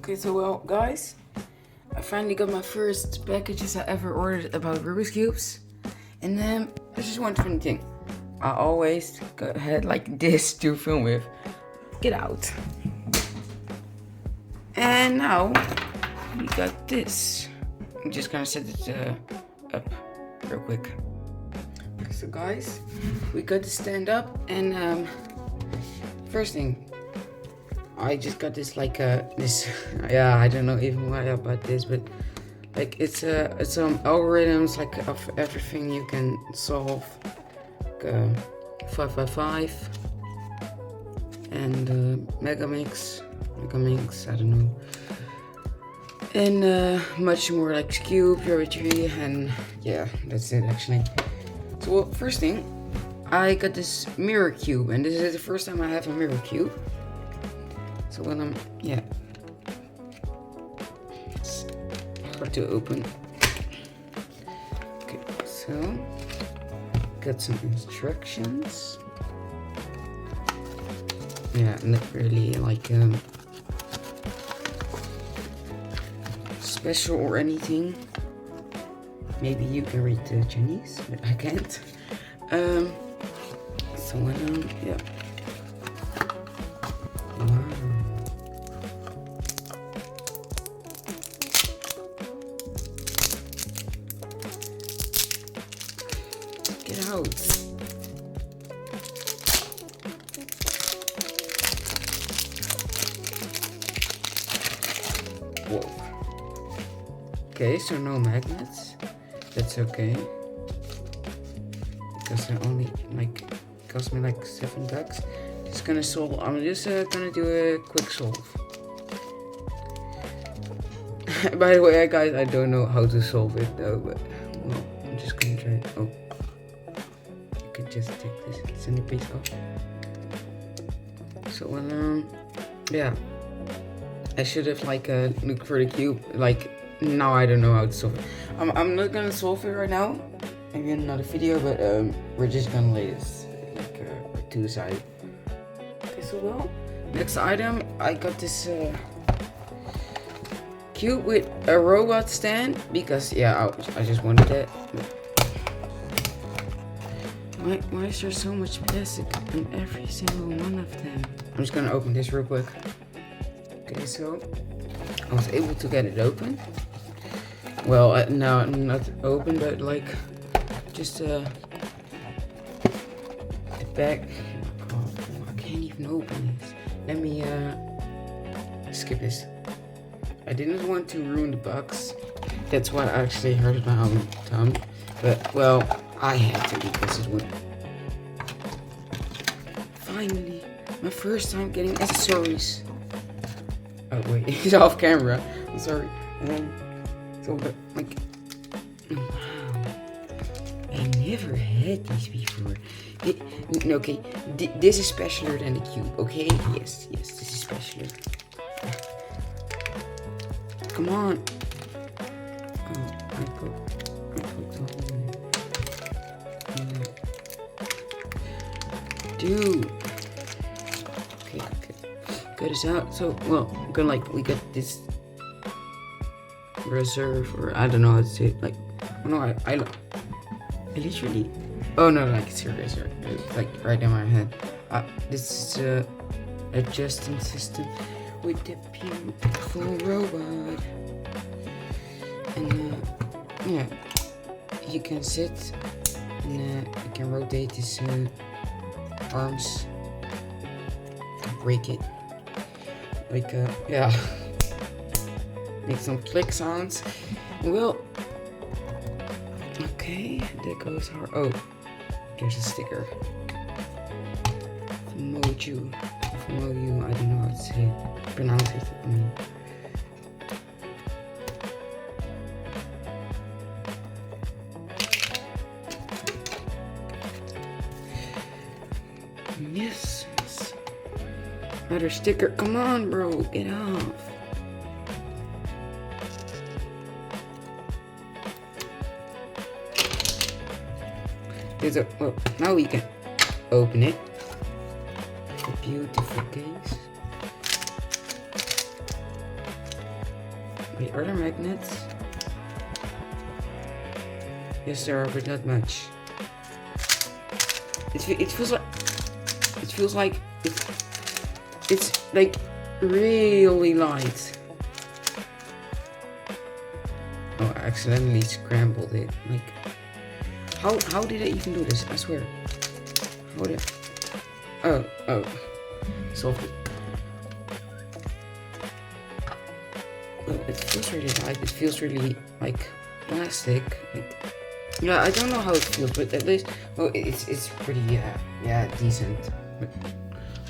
Okay, so well, guys, I finally got my first packages I ever ordered about Rubik's Cubes. And there's just one funny thing. I always had like this to film with. Get out. And now, we got this. I'm just gonna set it up real quick. Okay, so guys, we got the stand up and first thing, I just got this like this yeah, I don't know even why I bought this, but like it's some algorithms like of everything you can solve, like 5x5 and Megamix, I don't know, and much more like cube, geometry, and yeah, that's it actually. So well, first thing, I got this mirror cube, and this is the first time I have a mirror cube. So when it's hard to open. Okay, so got some instructions. Yeah, not really like special or anything. Maybe you can read the Chinese, but I can't. So yeah. Wow. Get out. Whoa. Okay, so no magnets. That's okay. Because I only like cost me like $7. Just gonna solve. I'm just gonna do a quick solve. By the way, guys, I don't know how to solve it though, but well, I'm just gonna try it. Oh, you can just take this centerpiece off. So yeah, I should have like looked for the cube. Like now I don't know how to solve it. I'm not gonna solve it right now. Maybe in another video, but we're just gonna lay this like to the side. Okay, so well, next item, I got this cube with a robot stand because yeah, I just wanted that. Why is there so much plastic in every single one of them? I'm just gonna open this real quick. Okay, so I was able to get it open. Well, no, not open, but like just the back. Oh, I can't even open this. Let me skip this. I didn't want to ruin the box. That's what actually hurt my own thumb. But well, I had to because it would. Finally, my first time getting accessories. Oh wait, it's off camera. I'm sorry. So but like, wow, I never had these before. Okay, this is specialer than the cube. Okay, yes, this is specialer. Come on. Oh, I poked the hole in it. Dude. Okay. Got this out. So, well, we got this reserve, or I don't know how to say it. Like, no, I literally. Oh no, like serious, it's like right in my head. This is a adjusting system with the beautiful robot, and yeah, you can sit and you can rotate his arms, break it, like yeah, make some click sounds. Well, okay, that goes hard. Oh, there's a sticker. Moju, I don't know how to say it. Pronounce it. I mean. Yes. Another sticker. Come on, bro. Get off. There's a. Well, now we can open it. A beautiful case. Wait, are there magnets? Yes, there are, but not much. It feels like it's like really light. Oh, I accidentally scrambled it. Like, how did I even do this? I swear. How did? Oh, solved it. Oh, it feels really light. It feels really like plastic. Like, yeah, I don't know how it feels, but at least, well, it's pretty decent. But,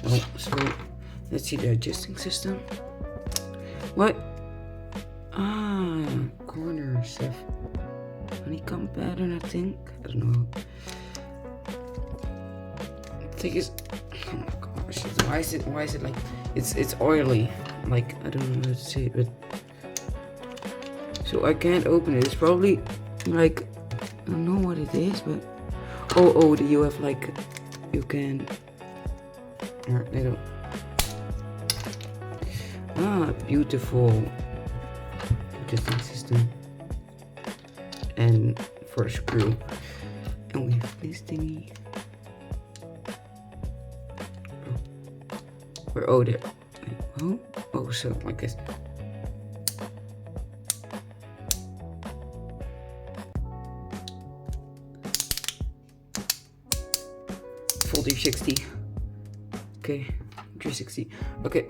well, so let's see the adjusting system. What? Ah, corners of honeycomb pattern, I think. I don't know. I think it's. Oh my gosh! Why is it like? It's oily. Like, I don't know how to say it, but so I can't open it. It's probably like, I don't know what it is, but oh, you have like, you can. Little. Ah, beautiful adjusting system. And for a screw. And we have this thingy. Oh, there. Oh, so like this. Full 360. Okay, 360. Okay,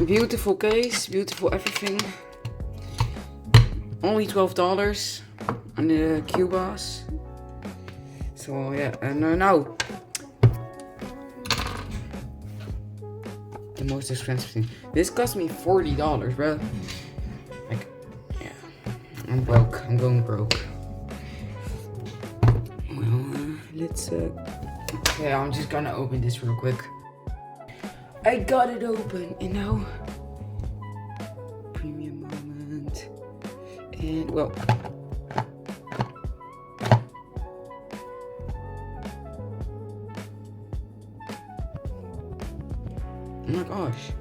beautiful case, beautiful everything. Only $12 on the Cubas. So yeah, and now the most expensive thing. This cost me $40, bro. Like, yeah, I'm broke. I'm going broke. Well, let's. Okay, I'm just gonna open this real quick. I got it open, and now premium moment. And well. Oh my gosh.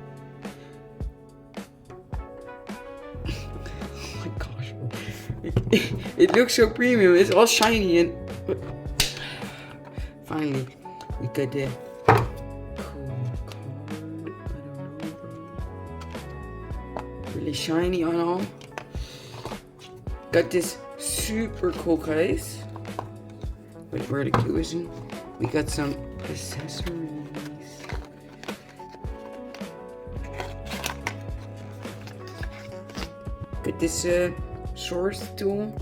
Oh my gosh. It looks so premium. It's all shiny and finally we got the cool card. I don't know. Really shiny on all. Got this super cool case. Wait, where the cube is in. We got some accessories. Got this source tool.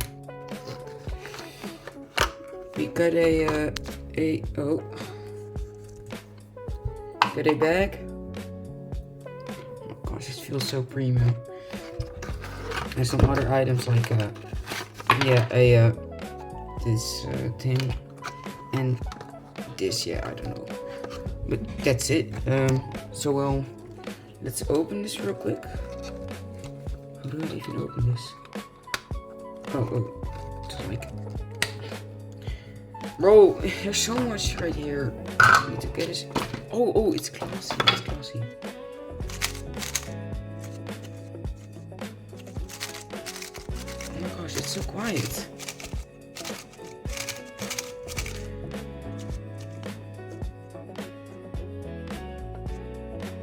We got a bag. Oh gosh, it feels so premium. And some other items like this thing and this. Yeah, I don't know, but that's it. So well, let's open this real quick. How do I even open this? Oh, just like, bro, there's so much right here. I need to get this. Oh, it's classy. It's classy. Oh my gosh, it's so quiet.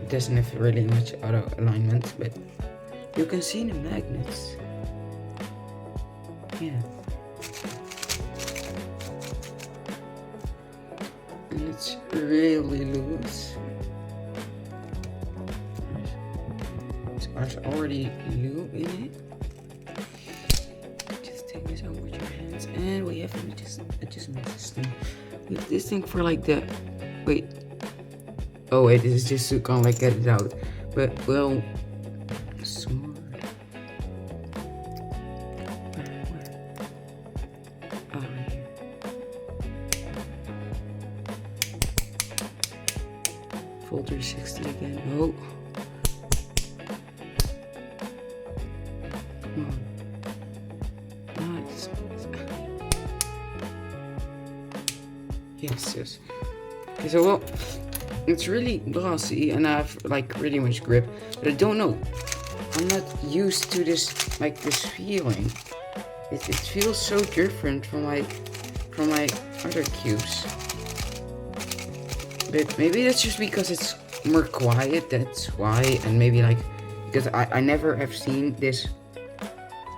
It doesn't have really much auto alignment, but you can see the magnets. Yeah. And it's really loose. There's already lube in it. Just take this out with your hands. And we have an adjustment system. We have this thing for like the... Wait. Oh wait, this is just to kind of like get it out. But, well... Full 360 again. Oh. Come on. Nice. Yes. Okay, so well, it's really glossy and I have like really much grip, but I don't know. I'm not used to this, like, this feeling. It feels so different from my other cubes. But maybe that's just because it's more quiet, that's why. And maybe like, because I never have seen this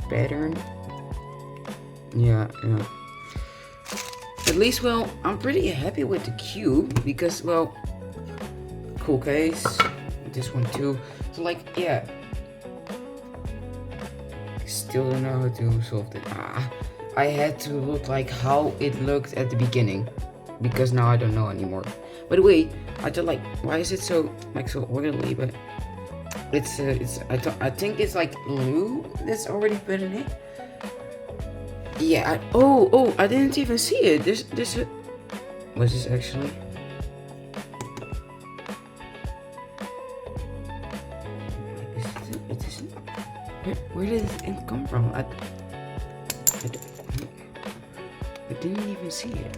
pattern. Yeah. At least, well, I'm pretty happy with the cube because, well, cool case. This one too. So like, yeah. Still don't know how to solve it. I had to look like how it looked at the beginning, because now I don't know anymore. By the way, I thought like, why is it so like so oily? But it's I think it's like glue that's already put in it. Yeah. Oh, I didn't even see it. This was this actually? Where did this ink come from? I didn't even see it.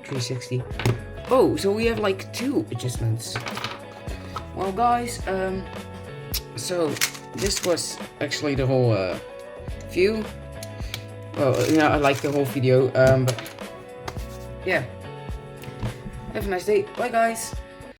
$360. Oh, so we have like 2 adjustments. Well, guys, so this was actually the whole view. Well, yeah, I like the whole video. But yeah. Have a nice day. Bye, guys.